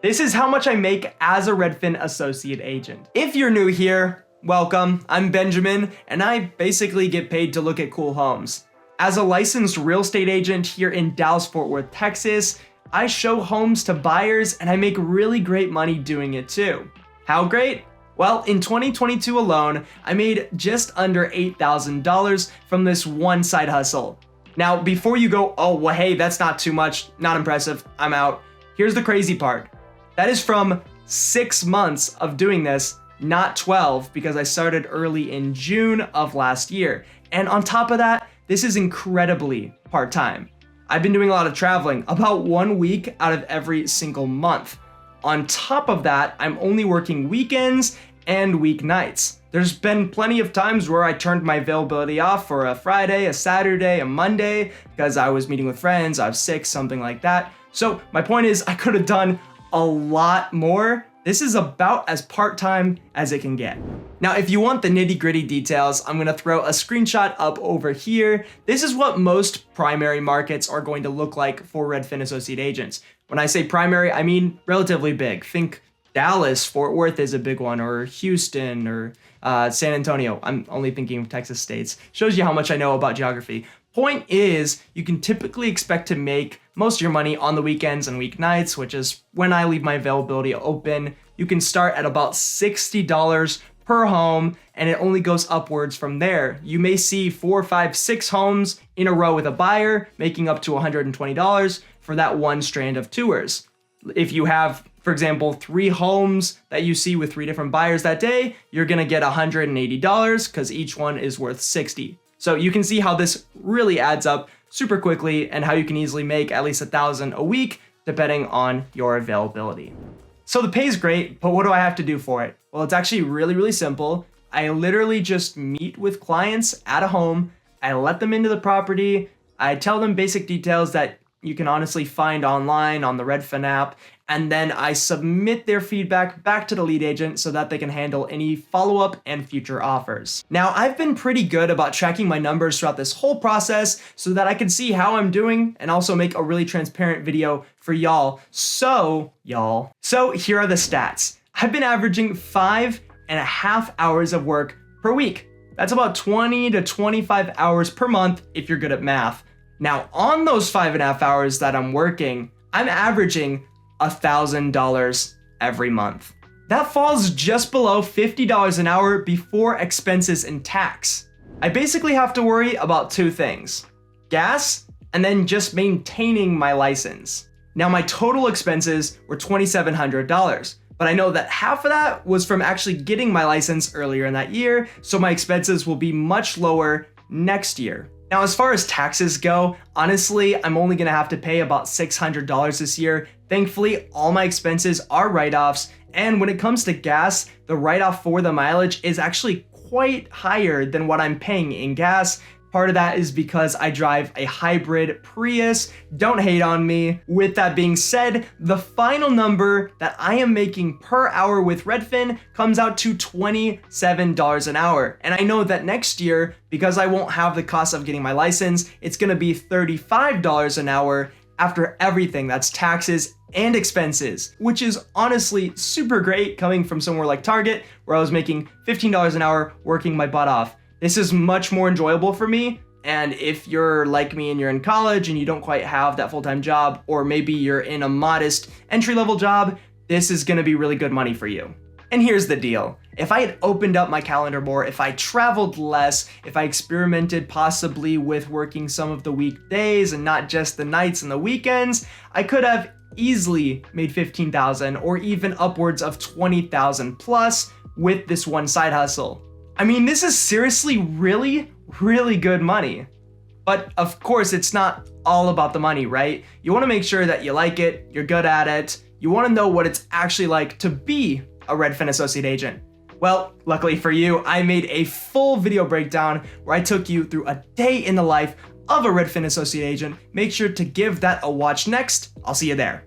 This is how much I make as a Redfin associate agent. If you're new here, welcome. I'm Benjamin, and I basically get paid to look at cool homes. As a licensed real estate agent here in Dallas-Fort Worth, Texas, I show homes to buyers and I make really great money doing it too. How great? Well, in 2022 alone, I made just under $8,000 from this one side hustle. Now, before you go, oh, well, hey, that's not too much, not impressive, I'm out. Here's the crazy part. That is from 6 months of doing this, not 12, because I started early in June of last year. And on top of that, this is incredibly part-time. I've been doing a lot of traveling, about 1 week out of every single month. On top of that, I'm only working weekends and weeknights. There's been plenty of times where I turned my availability off for a Friday, a Saturday, a Monday, because I was meeting with friends, I was sick, something like that. So my point is, I could have done a lot more. This is about as part-time as it can get. Now, if you want the nitty-gritty details, I'm gonna throw a screenshot up over here. This is what most primary markets are going to look like for Redfin associate agents. When I say primary, I mean relatively big. Think Dallas, Fort Worth is a big one, or Houston, or San Antonio. I'm only thinking of Texas states. Shows you how much I know about geography. Point is, you can typically expect to make most of your money on the weekends and weeknights, which is when I leave my availability open. You can start at about $60 per home, and it only goes upwards from there. You may see 4, 5, 6 homes in a row with a buyer, making up to $120 for that one strand of tours. If you have, for example, 3 homes that you see with 3 different buyers that day, you're gonna get $180 because each one is worth $60. So you can see how this really adds up super quickly and how you can easily make at least $1,000 a week depending on your availability. So the pay is great, but what do I have to do for it? Well, it's actually really, really simple. I literally just meet with clients at a home. I let them into the property. I tell them basic details that you can honestly find online on the Redfin app, and then I submit their feedback back to the lead agent so that they can handle any follow-up and future offers. Now, I've been pretty good about tracking my numbers throughout this whole process so that I can see how I'm doing and also make a really transparent video for y'all. So here are the stats. I've been averaging 5.5 hours of work per week. That's about 20 to 25 hours per month if you're good at math. Now, on those 5.5 hours that I'm working, I'm averaging $1,000 every month. That falls just below $50 an hour before expenses and tax. I basically have to worry about 2 things: gas, and then just maintaining my license. Now, my total expenses were $2,700, but I know that half of that was from actually getting my license earlier in that year, so my expenses will be much lower next year. Now, as far as taxes go, honestly, I'm only gonna have to pay about $600 this year. Thankfully, all my expenses are write-offs, and when it comes to gas, the write-off for the mileage is actually quite higher than what I'm paying in gas. Part of that is because I drive a hybrid Prius. Don't hate on me. With that being said, the final number that I am making per hour with Redfin comes out to $27 an hour. And I know that next year, because I won't have the cost of getting my license, it's gonna be $35 an hour after everything. That's taxes and expenses, which is honestly super great coming from somewhere like Target, where I was making $15 an hour working my butt off. This is much more enjoyable for me, and if you're like me and you're in college and you don't quite have that full-time job, or maybe you're in a modest entry-level job, this is gonna be really good money for you. And here's the deal. If I had opened up my calendar more, if I traveled less, if I experimented possibly with working some of the weekdays and not just the nights and the weekends, I could have easily made $15,000 or even upwards of $20,000 plus with this one side hustle. I mean, this is seriously really, really good money. But of course, it's not all about the money, right? You wanna make sure that you like it, you're good at it, you wanna know what it's actually like to be a Redfin associate agent. Well, luckily for you, I made a full video breakdown where I took you through a day in the life of a Redfin associate agent. Make sure to give that a watch next. I'll see you there.